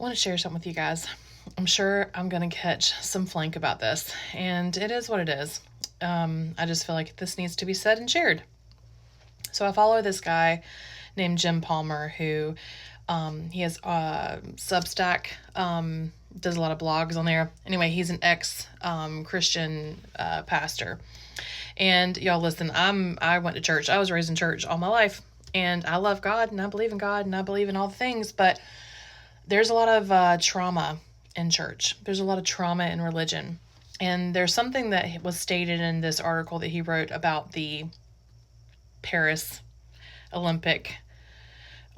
want to share something with you guys. I'm sure I'm going to catch some flank about this, and it is what it is. I just feel like this needs to be said and shared. So I follow this guy named Jim Palmer who he has Substack, does a lot of blogs on there. Anyway, he's an ex Christian pastor. And y'all listen, I went to church. I was raised in church all my life, and I love God and I believe in God and I believe in all the things, but there's a lot of trauma in church. There's a lot of trauma in religion. And there's something that was stated in this article that he wrote about the Paris Olympic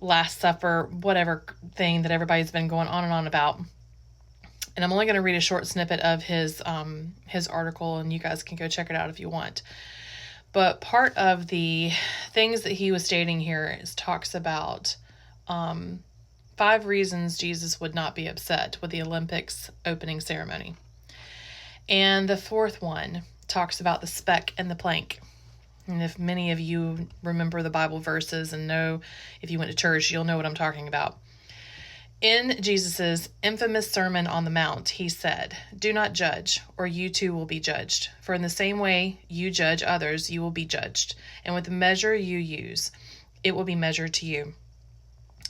Last Supper, whatever thing that everybody's been going on and on about. And I'm only going to read a short snippet of his article, and you guys can go check it out if you want. But part of the things that he was stating here is talks about 5 reasons Jesus would not be upset with the Olympics opening ceremony. And the 4th one talks about the speck and the plank. And if many of you remember the Bible verses and know, if you went to church, you'll know what I'm talking about. In Jesus' infamous Sermon on the Mount, he said, "Do not judge, or you too will be judged. For in the same way you judge others, you will be judged. And with the measure you use, it will be measured to you.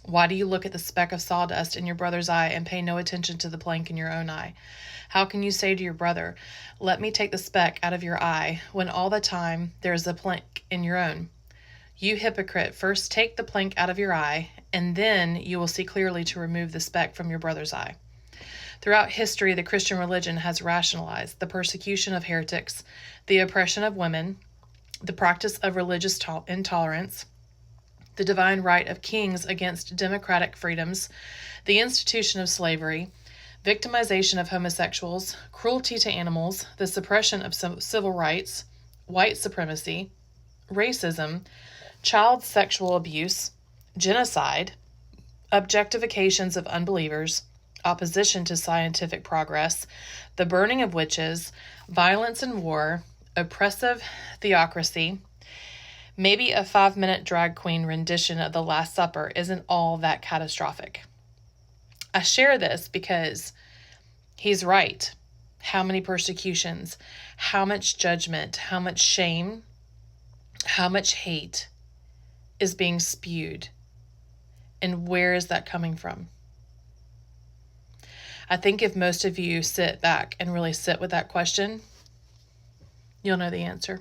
Why do you look at the speck of sawdust in your brother's eye and pay no attention to the plank in your own eye? How can you say to your brother, 'Let me take the speck out of your eye,' when all the time there is a plank in your own? You hypocrite, first take the plank out of your eye, and then you will see clearly to remove the speck from your brother's eye." Throughout history, the Christian religion has rationalized the persecution of heretics, the oppression of women, the practice of religious intolerance, the divine right of kings against democratic freedoms, the institution of slavery, victimization of homosexuals, cruelty to animals, the suppression of civil rights, white supremacy, racism, child sexual abuse, genocide, objectifications of unbelievers, opposition to scientific progress, the burning of witches, violence and war, oppressive theocracy. Maybe a 5-minute drag queen rendition of the Last Supper isn't all that catastrophic. I share this because he's right. How many persecutions, how much judgment, how much shame, how much hate is being spewed, and where is that coming from? I think if most of you sit back and really sit with that question, you'll know the answer.